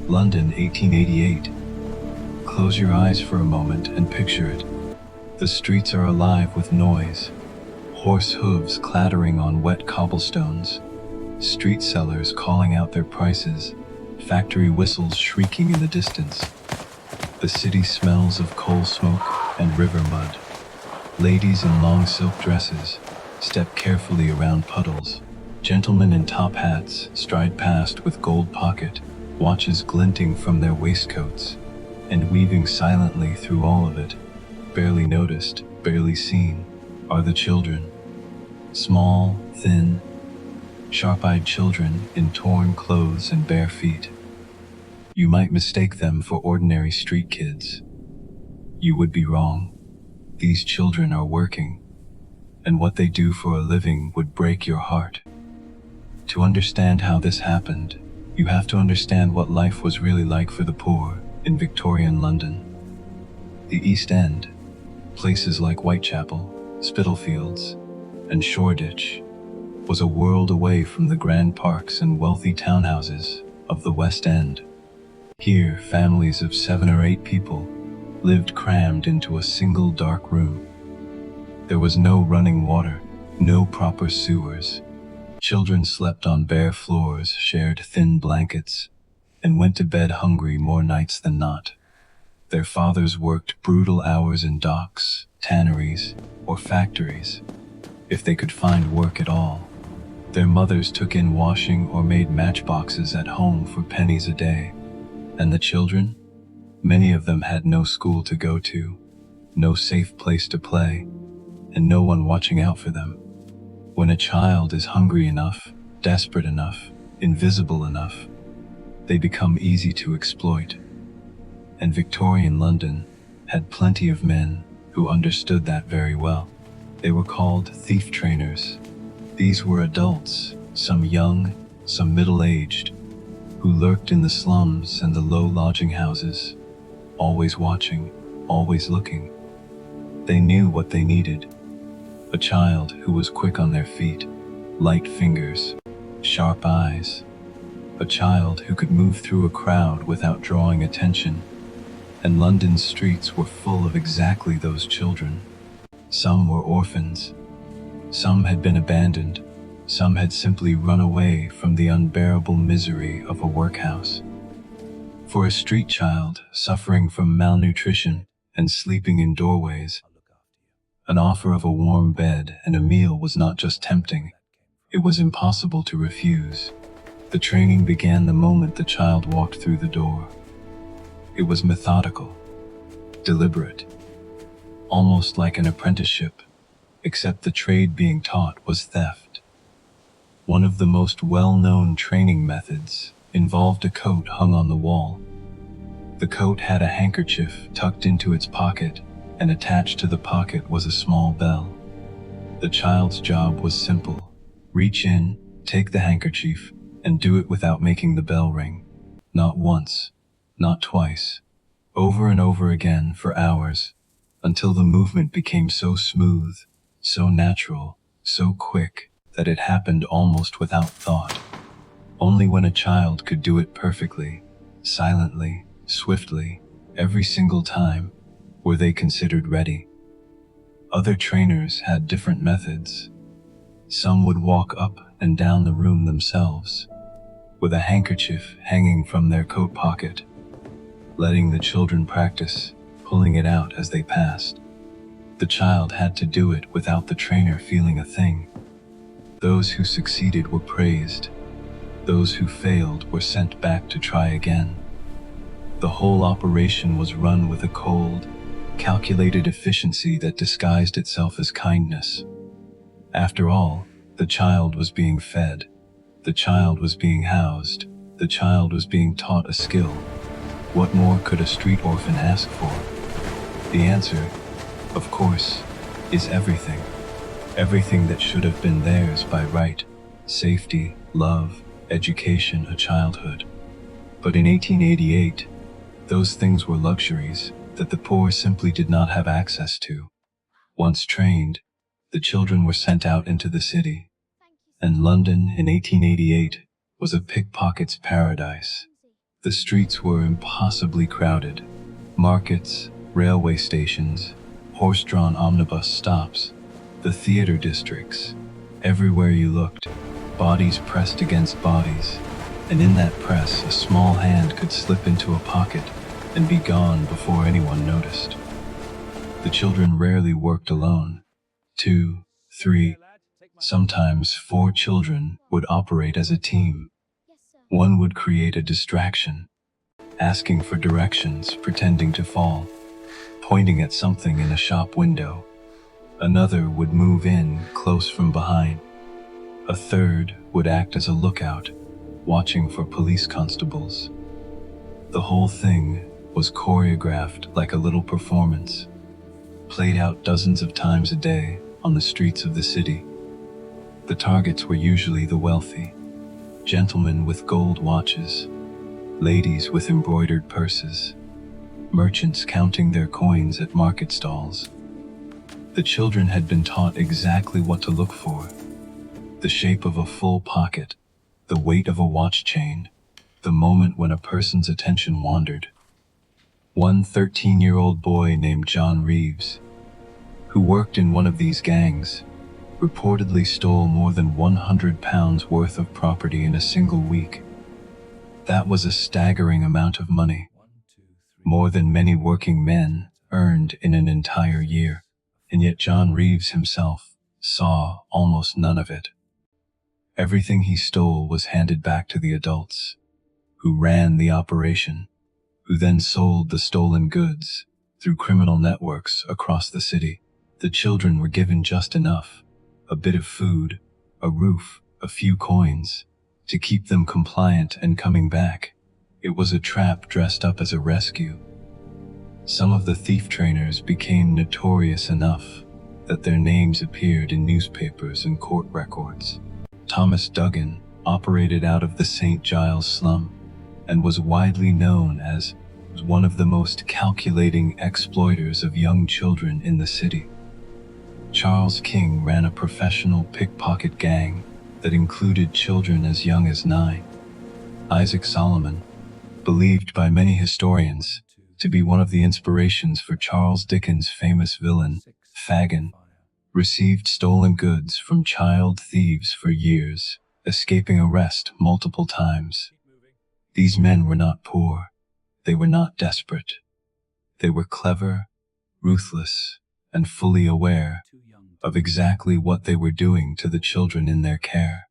London, 1888. Close your eyes for a moment and picture it. The streets are alive with noise. Horse hooves clattering on wet cobblestones. Street sellers calling out their prices. Factory whistles shrieking in the distance. The city smells of coal smoke and river mud. Ladies in long silk dresses step carefully around puddles. Gentlemen in top hats stride past with gold pocket watches glinting from their waistcoats, and weaving silently through all of it, barely noticed, barely seen, are the children. Small, thin, sharp-eyed children in torn clothes and bare feet. You might mistake them for ordinary street kids. You would be wrong. These children are working, and what they do for a living would break your heart. To understand how this happened, you have to understand what life was really like for the poor in Victorian London. The East End, places like Whitechapel, Spitalfields, and Shoreditch, was a world away from the grand parks and wealthy townhouses of the West End. Here, families of 7 or 8 people lived crammed into a single dark room. There was no running water, no proper sewers. Children slept on bare floors, shared thin blankets, and went to bed hungry more nights than not. Their fathers worked brutal hours in docks, tanneries, or factories, if they could find work at all. Their mothers took in washing or made matchboxes at home for pennies a day. And the children? Many of them had no school to go to, no safe place to play, and no one watching out for them. When a child is hungry enough, desperate enough, invisible enough, they become easy to exploit. And Victorian London had plenty of men who understood that very well. They were called thief trainers. These were adults, some young, some middle-aged, who lurked in the slums and the low lodging houses, always watching, always looking. They knew what they needed. A child who was quick on their feet, light fingers, sharp eyes. A child who could move through a crowd without drawing attention. And London's streets were full of exactly those children. Some were orphans. Some had been abandoned. Some had simply run away from the unbearable misery of a workhouse. For a street child suffering from malnutrition and sleeping in doorways, an offer of a warm bed and a meal was not just tempting, it was impossible to refuse. The training began the moment the child walked through the door. It was methodical, deliberate, almost like an apprenticeship, except the trade being taught was theft. One of the most well-known training methods involved a coat hung on the wall. The coat had a handkerchief tucked into its pocket, and attached to the pocket was a small bell. The child's job was simple. Reach in, take the handkerchief, and do it without making the bell ring. Not once, not twice, over and over again for hours, until the movement became so smooth, so natural, so quick, that it happened almost without thought. Only when a child could do it perfectly, silently, swiftly, every single time, were they considered ready. Other trainers had different methods. Some would walk up and down the room themselves, with a handkerchief hanging from their coat pocket, letting the children practice pulling it out as they passed. The child had to do it without the trainer feeling a thing. Those who succeeded were praised. Those who failed were sent back to try again. The whole operation was run with a cold, calculated efficiency that disguised itself as kindness. After all, the child was being fed. The child was being housed. The child was being taught a skill. What more could a street orphan ask for? The answer, of course, is everything. Everything that should have been theirs by right: safety, love, education, a childhood. But in 1888, those things were luxuries that the poor simply did not have access to. Once trained, the children were sent out into the city, and London in 1888 was a pickpocket's paradise. The streets were impossibly crowded. Markets, railway stations, horse-drawn omnibus stops, the theater districts. Everywhere you looked, bodies pressed against bodies, and in that press a small hand could slip into a pocket and be gone before anyone noticed. The children rarely worked alone. 2, 3, sometimes 4 children would operate as a team. One would create a distraction, asking for directions, pretending to fall, pointing at something in a shop window. Another would move in close from behind. A third would act as a lookout, watching for police constables. The whole thing was choreographed like a little performance, played out dozens of times a day on the streets of the city. The targets were usually the wealthy, gentlemen with gold watches, ladies with embroidered purses, merchants counting their coins at market stalls. The children had been taught exactly what to look for: the shape of a full pocket, the weight of a watch chain, the moment when a person's attention wandered. One 13-year-old boy named John Reeves, who worked in one of these gangs, reportedly stole more than £100 worth of property in a single week. That was a staggering amount of money, more than many working men earned in an entire year, and yet John Reeves himself saw almost none of it. Everything he stole was handed back to the adults, who ran the operation, who then sold the stolen goods through criminal networks across the city. The children were given just enough: a bit of food, a roof, a few coins, to keep them compliant and coming back. It was a trap dressed up as a rescue. Some of the thief trainers became notorious enough that their names appeared in newspapers and court records. Thomas Duggan operated out of the St Giles slum and was widely known as one of the most calculating exploiters of young children in the city. Charles King ran a professional pickpocket gang that included children as young as 9. Isaac Solomon, believed by many historians to be one of the inspirations for Charles Dickens' famous villain, Fagin, received stolen goods from child thieves for years, escaping arrest multiple times. These men were not poor. They were not desperate. They were clever, ruthless, and fully aware of exactly what they were doing to the children in their care.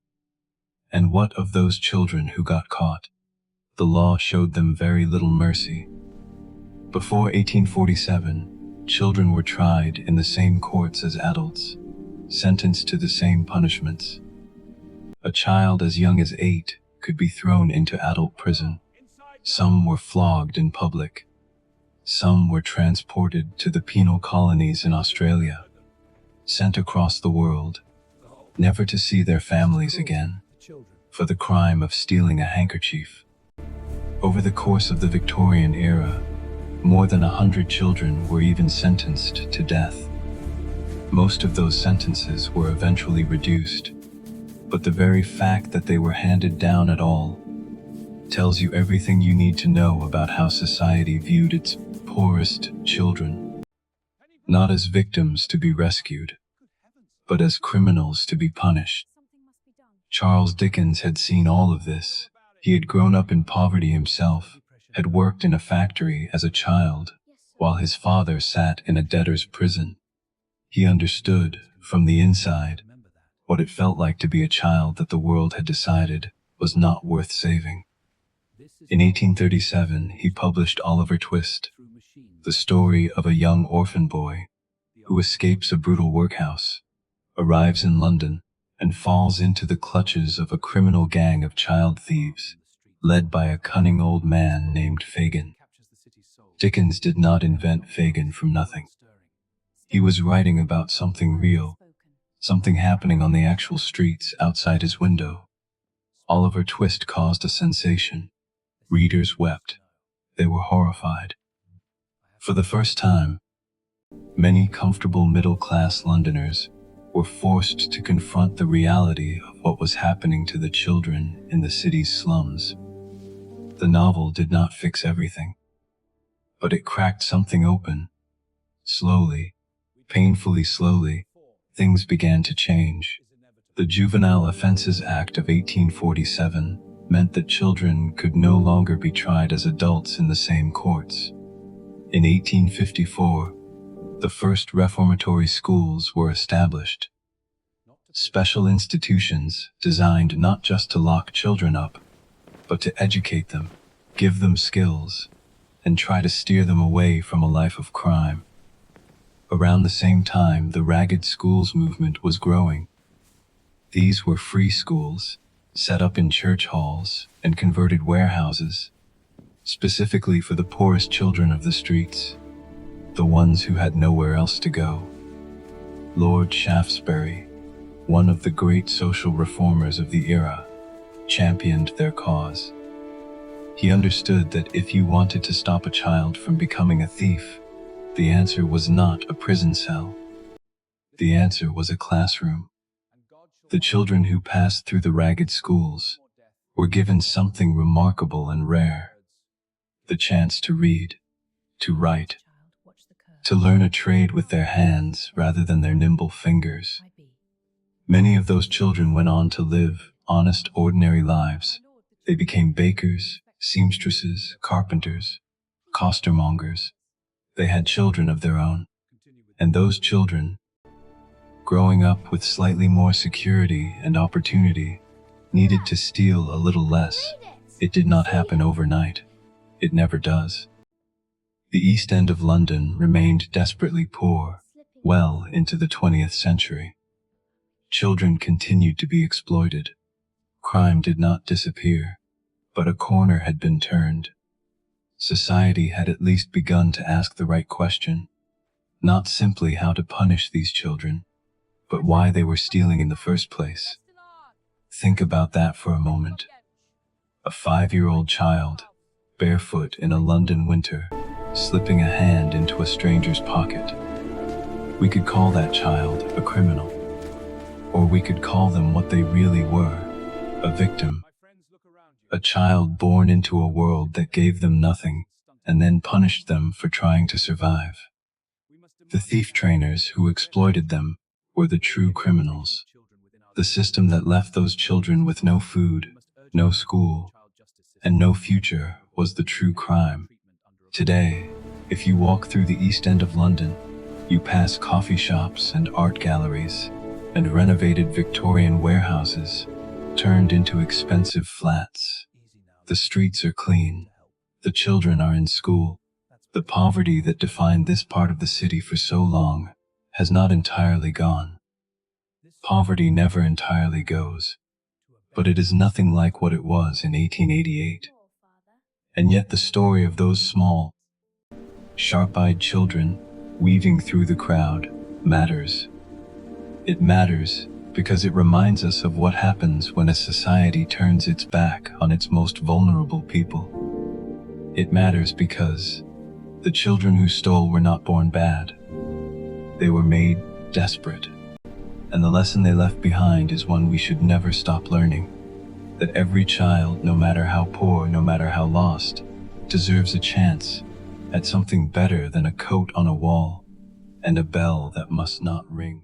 And what of those children who got caught? The law showed them very little mercy. Before 1847, children were tried in the same courts as adults, sentenced to the same punishments. A child as young as 8 could be thrown into adult prison. Some were flogged in public. Some were transported to the penal colonies in Australia, sent across the world, never to see their families again, for the crime of stealing a handkerchief. Over the course of the Victorian era, more than 100 children were even sentenced to death. Most of those sentences were eventually reduced, but the very fact that they were handed down at all tells you everything you need to know about how society viewed its poorest children, not as victims to be rescued, but as criminals to be punished. Charles Dickens had seen all of this. He had grown up in poverty himself, had worked in a factory as a child, while his father sat in a debtor's prison. He understood, from the inside, what it felt like to be a child that the world had decided was not worth saving. In 1837, he published Oliver Twist, the story of a young orphan boy who escapes a brutal workhouse, arrives in London, and falls into the clutches of a criminal gang of child thieves, led by a cunning old man named Fagin. Dickens did not invent Fagin from nothing. He was writing about something real, something happening on the actual streets outside his window. Oliver Twist caused a sensation. Readers wept. They were horrified. For the first time, many comfortable middle-class Londoners were forced to confront the reality of what was happening to the children in the city's slums. The novel did not fix everything, but it cracked something open. Slowly, painfully slowly, things began to change. The Juvenile Offences Act of 1847 meant that children could no longer be tried as adults in the same courts. In 1854, the first reformatory schools were established. Special institutions designed not just to lock children up, but to educate them, give them skills, and try to steer them away from a life of crime. Around the same time, the Ragged Schools movement was growing. These were free schools, set up in church halls and converted warehouses, specifically for the poorest children of the streets, the ones who had nowhere else to go. Lord Shaftesbury, one of the great social reformers of the era, championed their cause. He understood that if you wanted to stop a child from becoming a thief, the answer was not a prison cell. The answer was a classroom. The children who passed through the Ragged Schools were given something remarkable and rare: the chance to read, to write, to learn a trade with their hands rather than their nimble fingers. Many of those children went on to live honest, ordinary lives. They became bakers, seamstresses, carpenters, costermongers. They had children of their own, and those children, growing up with slightly more security and opportunity, needed to steal a little less. It did not happen overnight. It never does. The East End of London remained desperately poor well into the 20th century. Children continued to be exploited. Crime did not disappear, but a corner had been turned. Society had at least begun to ask the right question, not simply how to punish these children, but why they were stealing in the first place. Think about that for a moment. A 5-year-old child, barefoot in a London winter, slipping a hand into a stranger's pocket. We could call that child a criminal, or we could call them what they really were, a victim. A child born into a world that gave them nothing and then punished them for trying to survive. The thief trainers who exploited them were the true criminals. The system that left those children with no food, no school, and no future was the true crime. Today, if you walk through the East End of London, you pass coffee shops and art galleries and renovated Victorian warehouses turned into expensive flats. The streets are clean. The children are in school. The poverty that defined this part of the city for so long has not entirely gone. Poverty never entirely goes, but it is nothing like what it was in 1888. And yet the story of those small, sharp-eyed children weaving through the crowd matters. It matters because it reminds us of what happens when a society turns its back on its most vulnerable people. It matters because the children who stole were not born bad. They were made desperate. And the lesson they left behind is one we should never stop learning: that every child, no matter how poor, no matter how lost, deserves a chance at something better than a coat on a wall and a bell that must not ring.